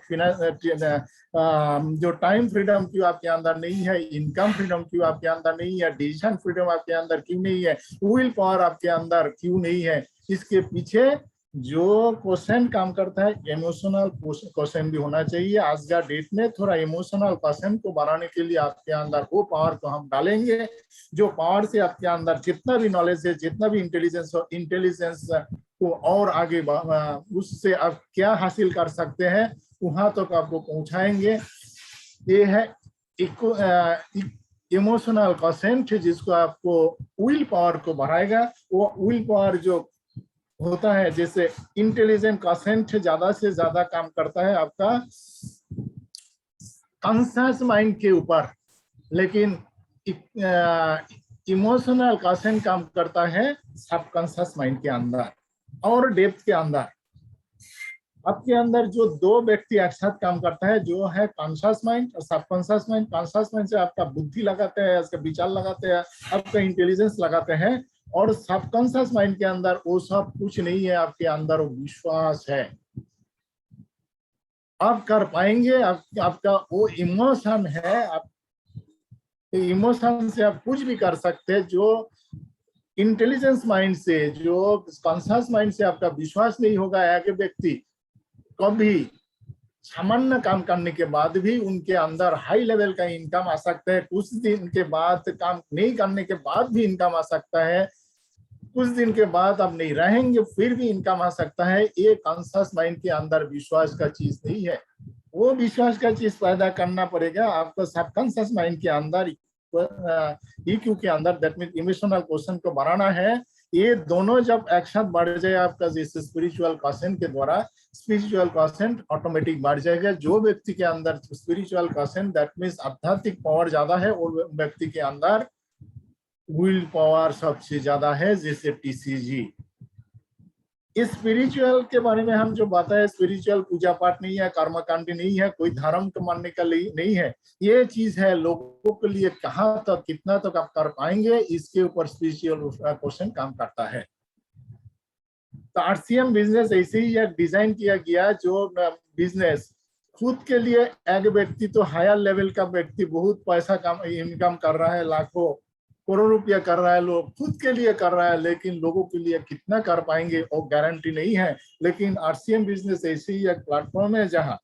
जो टाइम फ्रीडम क्यों आपके अंदर नहीं है, इनकम फ्रीडम क्यों आपके अंदर नहीं है, डिसीजन फ्रीडम आपके अंदर क्यों नहीं है, विल पावर आपके अंदर क्यों नहीं है। इसके पीछे जो क्वेश्चन काम करता है, इमोशनल क्वेश्चन भी होना चाहिए। आज का डेट में थोड़ा इमोशनल क्वेश्चन को बढ़ाने के लिए आपके अंदर वो पावर को हम डालेंगे, जो पावर से आपके अंदर जितना भी नॉलेज है, जितना भी इंटेलिजेंस हो, इंटेलिजेंस को और आगे उससे आप क्या हासिल कर सकते हैं वहां तक आपको पहुंचाएंगे। ये है इमोशनल क्वेश्चन, जिसको आपको विल पावर को बढ़ाएगा। वो विल पावर जो होता है, जैसे इंटेलिजेंट क्वेश्चन ज्यादा से ज्यादा काम करता है आपका कॉन्शियस माइंड के ऊपर, लेकिन इमोशनल क्वेश्चन काम करता है सबकॉन्शियस माइंड के अंदर और डेप्थ के अंदर। आपके अंदर जो दो व्यक्ति एक साथ काम करता है, जो है कॉन्शियस माइंड और सबकॉन्शियस माइंड। कॉन्शियस माइंड से आपका बुद्धि लगाते हैं, उसका विचार लगाते हैं, आपका इंटेलिजेंस लगाते हैं, और सबकॉन्शियस माइंड के अंदर वो सब कुछ नहीं है, आपके अंदर वो विश्वास है, आप कर पाएंगे। आपका वो इमोशन है, आप इमोशन से आप कुछ भी कर सकते हैं। जो इंटेलिजेंस माइंड से, जो कॉन्शियस माइंड से आपका विश्वास नहीं होगा, एक व्यक्ति कभी सामान्य काम करने के बाद भी उनके अंदर हाई लेवल का इनकम आ सकता है। कुछ दिन के बाद काम नहीं करने के बाद भी इनकम आ सकता है, कुछ दिन के बाद आप नहीं रहेंगे फिर भी इनकम आ सकता है। ये कॉन्शियस माइंड के अंदर विश्वास का चीज नहीं है, वो विश्वास का चीज पैदा करना पड़ेगा आपको सबकॉन्शियस माइंड के अंदर, EQ के अंदर। दैट मीन इमोशनल क्वेश्चन को बढ़ाना है। ये दोनों जब एक साथ बढ़ जाए आपका, जैसे स्पिरिचुअल क्वेश्चन के द्वारा, स्पिरिचुअल क्वेश्चन ऑटोमेटिक बढ़ जाएगा। जो व्यक्ति के अंदर स्पिरिचुअल क्वेश्चन, दैट मीन्स आध्यात्मिक पावर ज्यादा है, और व्यक्ति के अंदर विल पावर सबसे ज्यादा है, जैसे TCG। इस स्पिरिचुअल के बारे में हम जो बताए, स्पिरिचुअल पूजा पाठ नहीं है, कर्मकांड नहीं है, कोई धर्म को मानने का नहीं है। ये चीज है लोगों के लिए कहाँ तक, कितना तक आप कर पाएंगे, इसके ऊपर स्पिरिचुअल क्वेश्चन काम करता है। तो RCM बिजनेस ऐसे ही डिजाइन किया गया, जो बिजनेस खुद के लिए, एक व्यक्ति तो हायर लेवल का व्यक्ति बहुत पैसा इनकम कर रहा है, लाखों करोड़ रुपया कर रहा है, लोग खुद के लिए कर रहा है, लेकिन लोगों के लिए कितना कर पाएंगे वो गारंटी नहीं है। लेकिन RCM बिजनेस ऐसी ही एक प्लेटफॉर्म है जहां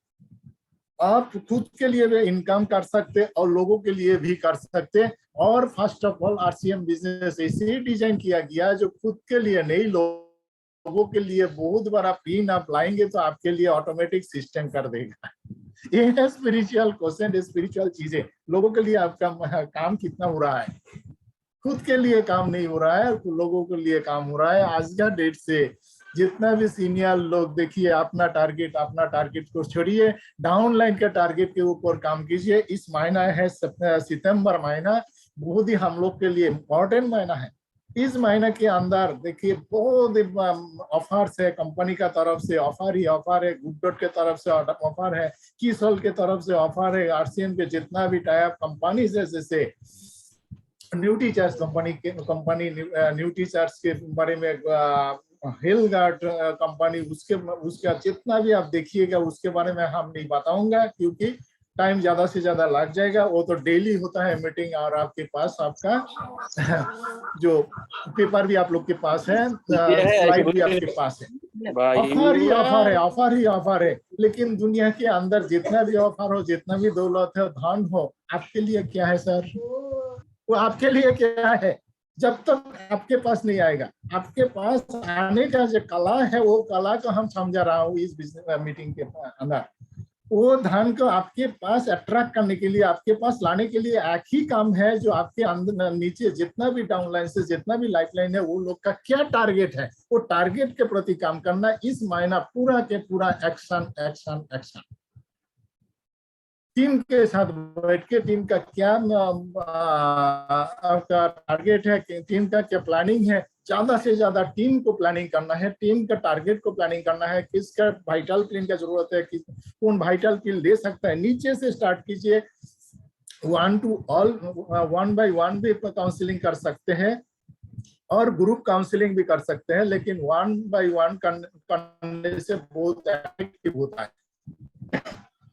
आप खुद के लिए भी इनकम कर सकते और लोगों के लिए भी कर सकते। और first of all RCM business ऐसे ही डिजाइन किया गया जो खुद के लिए नहीं, लोगों के लिए बहुत बड़ा पिन आप लाएंगे तो आपके लिए ऑटोमेटिक सिस्टम कर देगा। ये है स्पिरिचुअल क्वेश्चन, स्पिरिचुअल चीजें। लोगों के लिए आपका काम कितना हो रहा है, खुद के लिए काम नहीं हो रहा है, लोगों के लिए काम हो रहा है। आज का डेट से जितना भी सीनियर लोग, देखिए अपना टारगेट को छोड़िए, डाउनलाइन के टारगेट के ऊपर काम कीजिए। इस महीना है सितंबर महीना, बहुत ही हम लोग के लिए इम्पोर्टेंट महीना है। इस महीने के अंदर देखिए बहुत ऑफर्स है, कंपनी का तरफ से ऑफर ही ऑफर है, गुड डॉट के तरफ से ऑफर है, कीसोल के तरफ से ऑफर है, RCM के जितना भी टाइप कंपनी से, जैसे न्यूट्रीचार्ज कंपनी न्यूट्रीचार्ज के बारे में, हेल्थ गार्ड कंपनी, उसका जितना भी आप देखिएगा उसके बारे में हम नहीं बताऊंगा, क्योंकि टाइम ज्यादा से ज्यादा लग जाएगा। वो तो डेली होता है मीटिंग, और आपके पास आपका जो पेपर भी आप लोग के पास है, स्लाइड भी आपके पास है। ऑफर ही ऑफर है, ऑफर ही ऑफर है। लेकिन दुनिया के अंदर जितना भी ऑफर हो, जितना भी दौलत है, धन हो, आपके लिए क्या है सर? वो आपके लिए क्या है? जब तक आपके पास नहीं आएगा, आपके पास आने का जो कला है, वो कला को हम समझा रहा हूँ इस बिजनेस मीटिंग के अंदर। वो धन को आपके पास अट्रैक्ट करने के लिए, आपके पास लाने के लिए एक ही काम है, जो आपके अंदर नीचे जितना भी डाउनलाइन से, जितना भी लाइफलाइन है, वो लोग का क्या टारगेट है, वो टारगेट के प्रति काम करना। इस महीना पूरा के पूरा एक्शन एक्शन एक्शन। टीम के साथ बैठ के टीम का क्या आपका टारगेट है, टीम का क्या प्लानिंग है, ज्यादा से ज्यादा टीम को प्लानिंग करना है, टीम का टारगेट को प्लानिंग करना है, किसका वाइटल पिन का जरूरत है, कौन वाइटल पिन ले सकता है। नीचे से स्टार्ट कीजिए, 1 to all, 1 by 1 भी काउंसलिंग कर सकते हैं। और ग्रुप काउंसलिंग भी कर सकते हैं, लेकिन 1 by 1 करने से बहुत इफेक्टिव होता है।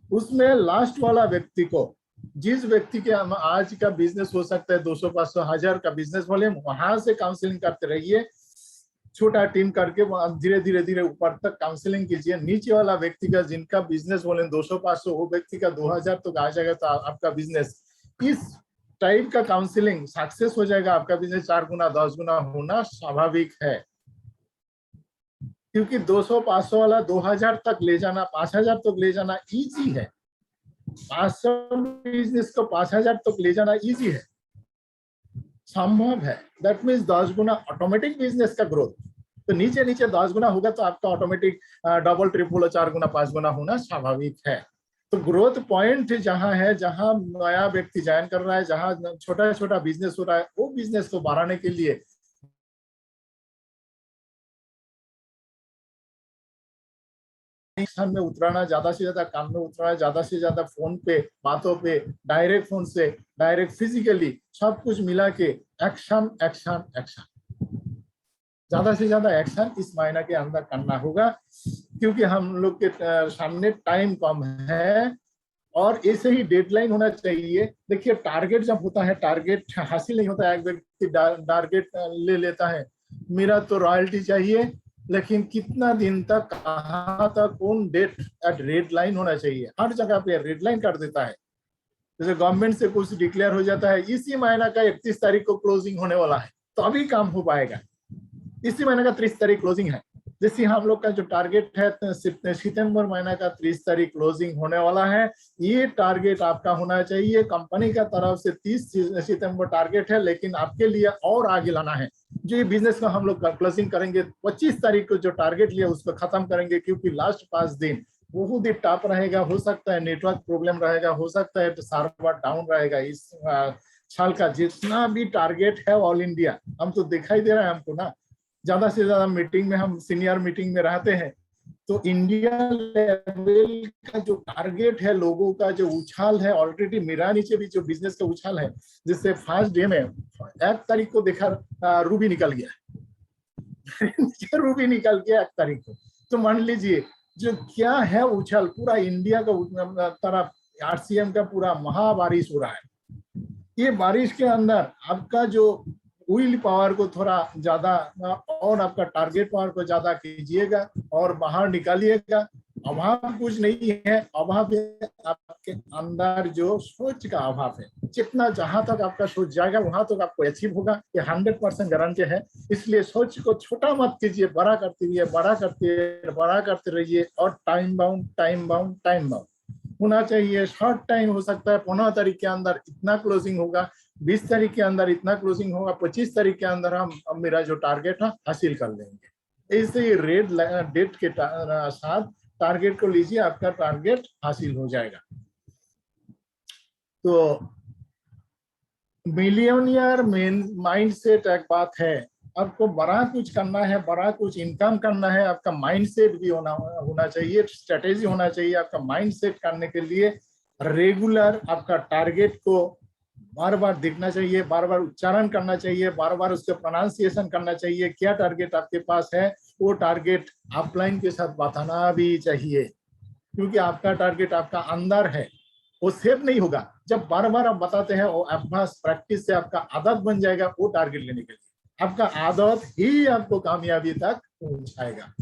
उसमें लास्ट वाला व्यक्ति को, जिस व्यक्ति के आज का बिजनेस हो सकता है 200, 500, 1000 का बिजनेस वॉल्यूम, वहां से काउंसलिंग करते रहिए, छोटा टीम करके धीरे धीरे धीरे ऊपर तक काउंसलिंग कीजिए। नीचे वाला व्यक्ति का जिनका बिजनेस वॉल्यूम 200, 500, वो व्यक्ति का 2000 तक आ जाएगा तो आपका बिजनेस, इस टाइप का काउंसलिंग सक्सेस हो जाएगा। आपका बिजनेस 4 गुना 10 गुना होना स्वाभाविक है, क्योंकि 200, 500 वाला 2000 तक ले जाना, 5000 तक ले जाना इजी है। 500 बिजनेस को 5000 तक ले जाना इजी है, संभव है। That means 10 Guna automatic business का ग्रोथ। तो नीचे नीचे 10 गुना होगा तो आपका ऑटोमेटिक डबल, ट्रिपल, 4 गुना, 5 गुना होना स्वाभाविक है। तो ग्रोथ पॉइंट जहां है, जहां नया व्यक्ति ज्वाइन कर रहा है, जहां छोटा छोटा बिजनेस हो रहा है, वो बिजनेस को बढ़ाने के लिए एक्शन में उतराना, ज्यादा से ज्यादा काम में उतराना, ज्यादा से ज्यादा फोन पे, बातों पे, डायरेक्ट फोन से, डायरेक्ट फिजिकली, सब कुछ मिला के एक्शन एक्शन एक्शन, ज्यादा से ज्यादा एक्शन इस महीना के अंदर करना होगा, क्योंकि हम लोग के सामने टाइम कम है और ऐसे ही डेडलाइन होना चाहिए। देखिए टारगेट जब होता है, टारगेट हासिल नहीं होता है। एक व्यक्ति टारगेट ले लेता है, मेरा तो रॉयल्टी चाहिए, लेकिन कितना दिन तक, कहाँ तक, कौन डेट एट रेड लाइन होना चाहिए, हर जगह पे रेड लाइन कर देता है। जैसे गवर्नमेंट से कुछ डिक्लेयर हो जाता है, इसी महीना का 31 तारीख को क्लोजिंग होने वाला है, तो अभी काम हो पाएगा। इसी महीने का 30 तारीख क्लोजिंग है। जैसे हम लोग का जो टारगेट है, सितंबर महीना का 30 तारीख क्लोजिंग होने वाला है। ये टारगेट आपका होना चाहिए। कंपनी का तरफ से 30 सितंबर टारगेट है, लेकिन आपके लिए और आगे लाना है। जो ये बिजनेस का हम लोग क्लोजिंग करेंगे 25 तारीख को, जो टारगेट लिया उसको खत्म करेंगे, क्योंकि लास्ट 5 दिन बहुत ही टफ रहेगा। हो सकता है नेटवर्क प्रॉब्लम रहेगा, हो सकता है सर्वर डाउन रहेगा। इस साल का जितना भी टारगेट है ऑल इंडिया, हम तो दिखाई दे रहा है हमको ना, ज्यादा से ज्यादा मीटिंग में, हम सीनियर मीटिंग में रहते हैं, तो इंडिया लेवल का जो टारगेट है, लोगों का जो उछाल है, ऑलरेडी मेरा नीचे भी जो बिजनेस का उछाल है, जिससे फर्स्ट डे में 1 तारीख को देखा रूबी निकल गया रूबी निकल गया 1 तारीख को। तो मान लीजिए जो क्या है उछाल, पूरा इंडिया का तरफ आरसीएम का पूरा महाबारिश हो रहा है। ये बारिश के अंदर आपका जो विल पावर को थोड़ा ज्यादा और आपका टारगेट पावर को ज्यादा कीजिएगा और बाहर निकालिएगा। अभाव कुछ नहीं है, अभाव आपके अंदर जो सोच का अभाव है। जितना जहां तक आपका सोच जाएगा वहां तक आपको अचीव होगा, ये 100% गारंटी है। इसलिए सोच को छोटा मत कीजिए, बड़ा करते रहिए, बड़ा करते रहिए। और टाइम बाउंड होना चाहिए। शॉर्ट टाइम हो सकता है 15 तारीख के अंदर इतना क्लोजिंग होगा, 20 तारीख के अंदर इतना क्लोजिंग होगा, 25 तारीख के अंदर हम मेरा जो टारगेट है हासिल कर लेंगे। ऐसे ही रेड डेट के साथ टारगेट को लीजिए, आपका टारगेट हासिल हो जाएगा। तो मिलियनियर माइंडसेट एक बात है, आपको बड़ा कुछ करना है, बड़ा कुछ इनकम करना है, आपका माइंडसेट भी होना चाहिए, स्ट्रेटेजी होना चाहिए। आपका माइंडसेट करने के लिए रेगुलर आपका टारगेट को बार बार देखना चाहिए, बार बार उच्चारण करना चाहिए, बार बार उसका प्रोनाउंसिएशन करना चाहिए। क्या टारगेट आपके पास है, वो टारगेट अपलाइन के साथ बताना भी चाहिए, क्योंकि आपका टारगेट आपका अंदर है, वो सेव नहीं होगा। जब बार बार आप बताते हैं, वो अभ्यास प्रैक्टिस से आपका आदत बन जाएगा वो टारगेट लेने के लिए। आपका आदत ही आपको कामयाबी तक पहुंचाएगा।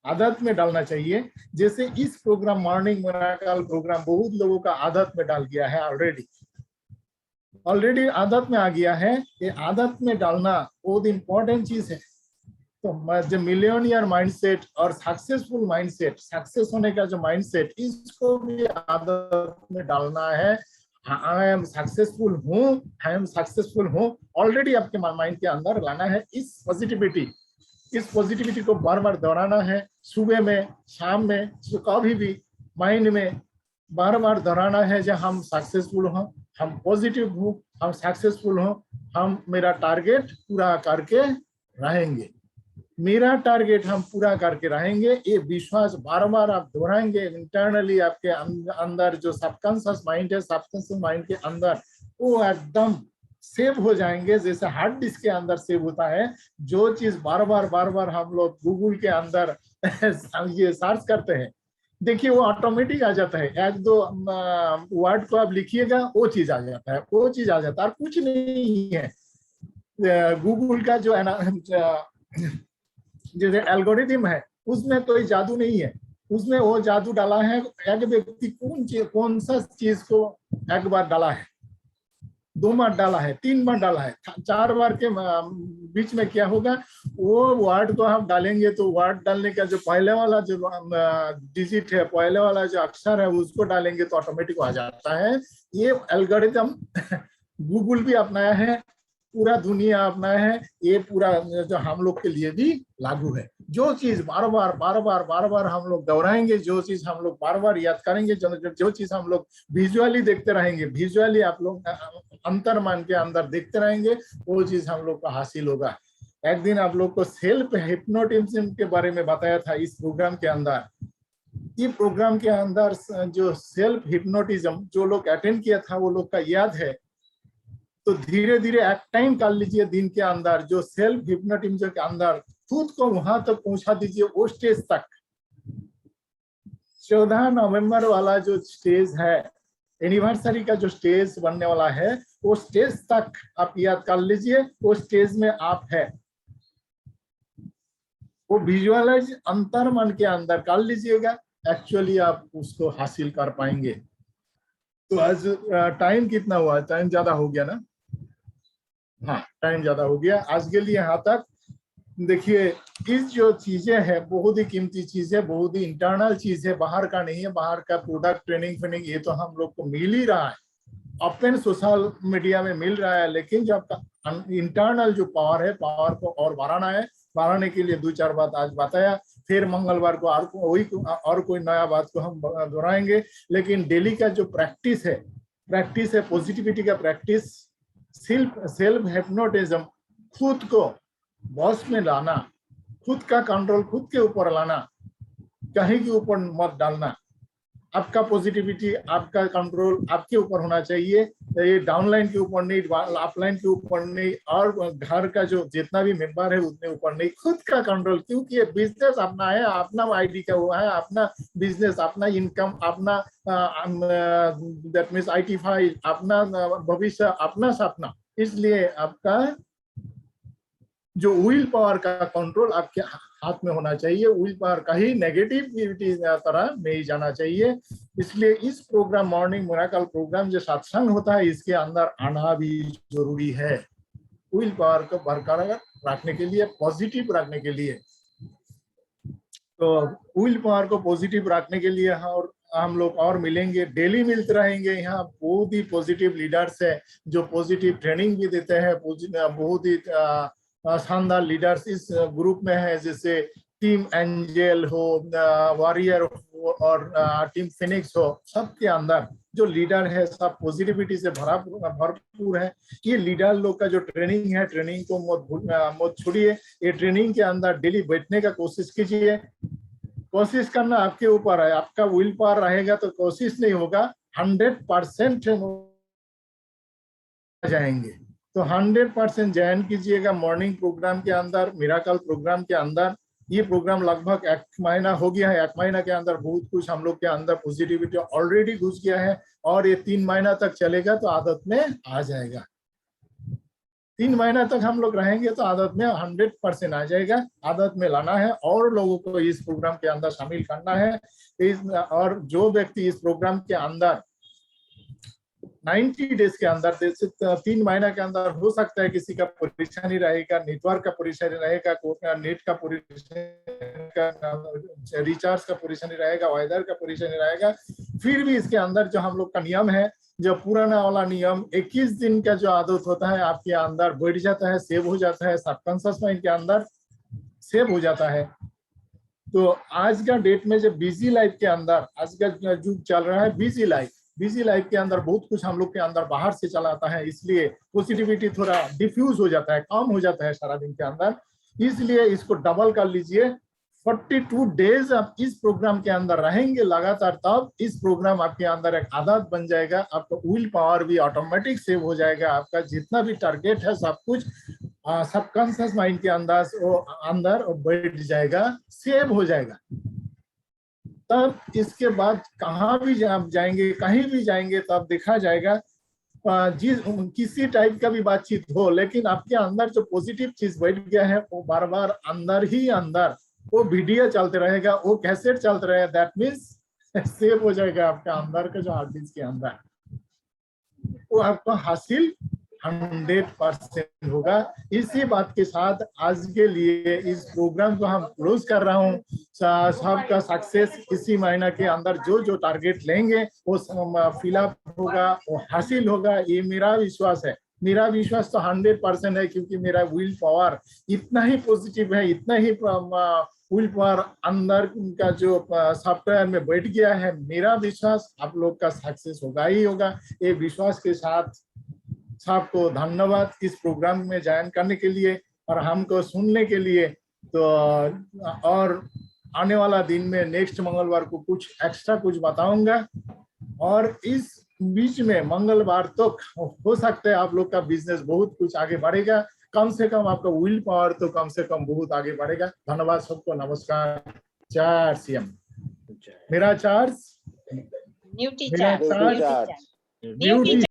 आदत में डालना चाहिए। जैसे इस प्रोग्राम मॉर्निंग मिरेकल प्रोग्राम बहुत लोगों का आदत में डाल गया है, ऑलरेडी आदत में आ गया है। ये आदत में डालना बहुत इंपॉर्टेंट चीज है। तो जो मिलियनियर माइंडसेट और सक्सेसफुल माइंडसेट, सक्सेस होने का जो माइंडसेट, इसको भी आदत में डालना है। आई एम सक्सेसफुल हूँ, ऑलरेडी आपके माइंड के अंदर लाना है। इस पॉजिटिविटी को बार बार दोहराना है, सुबह में, शाम में, कभी भी माइंड में बार बार दोहराना है। जब हम सक्सेसफुल हों, हम पॉजिटिव हूँ, हम सक्सेसफुल हों, हम मेरा टारगेट पूरा करके रहेंगे, मेरा टारगेट हम पूरा करके रहेंगे। ये विश्वास बार बार आप दोहराएंगे। इंटरनली आपके अंदर जो सबकॉन्शियस माइंड है, सबकॉन्शियस माइंड के अंदर वो एकदम सेव हो जाएंगे, जैसे हार्ड डिस्क के अंदर सेव होता है। जो चीज बार बार हम लोग गूगल के अंदर ये सर्च करते हैं, देखिए वो ऑटोमेटिक आ जाता है। एक दो वर्ड को आप लिखिएगा, वो चीज आ जाता है, वो चीज आ जाता है, और कुछ नहीं है। गूगल का जो है ना जैसे एल्गोरिथम है, उसमें कोई जादू नहीं है। उसमें वो जादू डाला है, एक व्यक्ति कौन सा चीज को एक बार डाला है, 2 बार डाला है, 3 बार डाला है, 4 बार के बीच में क्या होगा, वो वर्ड को हम डालेंगे तो वर्ड डालने का जो पहले वाला जो डिजिट है, पहले वाला जो अक्षर है, उसको डालेंगे तो ऑटोमेटिक आ जाता है। ये एल्गोरिथम गूगल भी अपनाया है, पूरा दुनिया अपनाया है। ये पूरा जो हम लोग के लिए भी लागू है। जो चीज बार बार हम लोग दोहराएंगे, जो चीज हम लोग बार बार याद करेंगे, जो चीज हम लोग विजुअली देखते रहेंगे, विजुअली आप लोग अंतर मन के अंदर देखते रहेंगे, वो चीज हम लोग को हासिल होगा। एक दिन आप लोग को सेल्फ हिप्नोटिज्म के बारे में बताया था इस प्रोग्राम के अंदर। ये प्रोग्राम के अंदर जो सेल्फ हिप्नोटिज्म जो लोग अटेंड किया था, वो लोग का याद है, तो धीरे धीरे एक टाइम कर लीजिए दिन के अंदर, जो सेल्फ हिप्नोटिज्म के अंदर खुद को वहां तक पहुंचा दीजिए, वो स्टेज तक। 14 नवंबर वाला जो स्टेज है, एनिवर्सरी का जो स्टेज बनने वाला है, वो स्टेज तक आप याद कर लीजिए। वो स्टेज में आप है, वो विजुअलाइज अंतर मन के अंदर कर लीजिएगा, एक्चुअली आप उसको हासिल कर पाएंगे। तो आज टाइम कितना हुआ? टाइम ज्यादा हो गया ना? हाँ, टाइम ज्यादा हो गया आज के लिए। यहाँ तक देखिए, इस जो चीजें है बहुत ही कीमती चीज है, बहुत ही इंटरनल चीज है, बाहर का नहीं है। बाहर का प्रोडक्ट ट्रेनिंग ये तो हम लोग को मिल ही रहा है, ओपन सोशल मीडिया में मिल रहा है, लेकिन जो आपका इंटरनल जो पावर है, पावर को और बढ़ाना है। बढ़ाने के लिए 2-4 बात आज बताया, फिर मंगलवार को और कोई नया बात को हम दोहराएंगे। लेकिन डेली का जो प्रैक्टिस है पॉजिटिविटी का प्रैक्टिस, सेल्फ हिप्नोटिज्म, खुद को बॉस में लाना, खुद का कंट्रोल खुद के ऊपर लाना, कहीं के ऊपर मत डालना। आपका पॉजिटिविटी, आपका कंट्रोल आपके ऊपर होना चाहिए, ये डाउनलाइन के ऊपर नहीं, अपलाइन के ऊपर नहीं, और घर का जो जितना भी मेंबर है उतने ऊपर नहीं, खुद का कंट्रोल। क्योंकि ये बिजनेस अपना है, अपना आईडी का हुआ है, अपना बिजनेस, अपना इनकम, अपना दैट मीन्स IT फाइल, अपना भविष्य, अपना सपना। इसलिए आपका जो विल पावर का कंट्रोल आपके हाथ में होना चाहिए। विल पावर का ही नेगेटिविटी तरह नहीं जाना चाहिए। इसलिए इस प्रोग्राम, मॉर्निंग मिरेकल प्रोग्राम जो सत्संग होता है, इसके अंदर आना भी जरूरी है, विल पावर को बरकरार रखने के लिए, पॉजिटिव रखने के लिए। तो विल पावर को पॉजिटिव रखने के लिए हम लोग और मिलेंगे, डेली मिलते रहेंगे। यहाँ बहुत ही पॉजिटिव लीडर्स है जो पॉजिटिव ट्रेनिंग भी देते हैं। बहुत ही शानदार लीडर्स इस ग्रुप में है, जैसे टीम एंजल हो, वॉरियर हो, और टीम फिनिक्स हो। सबके अंदर जो लीडर है सब पॉजिटिविटी से भरपूर है। ये लीडर लोग का जो ट्रेनिंग है, ट्रेनिंग को मत छोड़िए। ये ट्रेनिंग के अंदर डेली बैठने का कोशिश कीजिए। कोशिश करना आपके ऊपर है, आपका विल पावर रहेगा तो कोशिश नहीं होगा, 100% जाएंगे। तो 100% ज्वाइन कीजिएगा मॉर्निंग प्रोग्राम के अंदर, मिरेकल प्रोग्राम के अंदर। ये प्रोग्राम लगभग 1 महीना हो गया है। 1 महीना के अंदर बहुत कुछ हम लोग के अंदर पॉजिटिविटी ऑलरेडी घुस गया है, और ये 3 महीना तक चलेगा तो आदत में आ जाएगा। 3 महीना तक हम लोग रहेंगे तो आदत में 100% आ जाएगा। आदत में लाना है और लोगों को इस प्रोग्राम के अंदर शामिल करना है। और जो व्यक्ति इस प्रोग्राम के अंदर 90 डेज के अंदर, 3 महीना के अंदर, हो सकता है किसी का परेशानी रहेगा, नेटवर्क का परेशानी रहेगा, नेट का रिचार्ज का परेशानी रहेगा, वेदर का परेशानी रहेगा, फिर भी इसके अंदर जो हम लोग का नियम है, जो पुराना वाला नियम, 21 दिन का जो आदत होता है आपके अंदर बैठ जाता है, सेव हो जाता है, सबकॉन्शियस माइंड के अंदर सेव हो जाता है। तो आज का डेट में जो बिजी लाइफ के अंदर, आज का युग चल रहा है बिजी लाइफ के अंदर बहुत कुछ हम लोग के अंदर बाहर से चला आता है, इसलिए पॉजिटिविटी थोड़ा डिफ्यूज हो जाता है, कम हो जाता है सारा दिन के अंदर। इसलिए इसको डबल कर लीजिए, 42 डेज आप इस प्रोग्राम के अंदर रहेंगे लगातार, तब इस प्रोग्राम आपके अंदर एक आदत बन जाएगा। आपका विल पावर भी ऑटोमेटिक सेव हो जाएगा। आपका जितना भी टारगेट है सब कुछ सबकॉन्शियस माइंड के अंदर बैठ जाएगा, सेव हो जाएगा। तब इसके बाद कहाँ भी आप जाएंगे, कहीं भी जाएंगे, तब देखा जाएगा जिस किसी टाइप का भी बातचीत हो, लेकिन आपके अंदर जो पॉजिटिव चीज बैठ गया है वो बार बार अंदर ही अंदर वो वीडियो चलते रहेगा, वो कैसेट चलते रहेगा। दैट मीन्स सेव हो जाएगा आपका अंदर का जो हार्ड डिस्क के अंदर, वो आपको हासिल 100% होगा। इसी बात के साथ आज के लिए इस प्रोग्राम को हम क्लोज कर रहा हूँ। सबका सक्सेस इसी महीना के अंदर जो जो टारगेट लेंगे वो फिलअप होगा, वो हासिल होगा, ये मेरा विश्वास है। मेरा विश्वास तो 100% है, क्योंकि मेरा विल पावर इतना ही पॉजिटिव है, इतना ही विल पावर अंदर का जो सॉफ्टवेयर में बैठ गया है। मेरा विश्वास आप लोग का सक्सेस होगा ही होगा। ये विश्वास के साथ आपको धन्यवाद इस प्रोग्राम में ज्वाइन करने के लिए और हमको सुनने के लिए। तो और आने वाला दिन में नेक्स्ट मंगलवार को कुछ एक्स्ट्रा कुछ बताऊंगा, और इस बीच में मंगलवार तो हो सकता है आप लोग का बिजनेस बहुत कुछ आगे बढ़ेगा। कम से कम आपका विल पावर तो कम से कम बहुत आगे बढ़ेगा। धन्यवाद सबको, नमस्कार। चार सीएम मेरा चार्ज, न्यूटी मेरा charge, charge, duty charge. Duty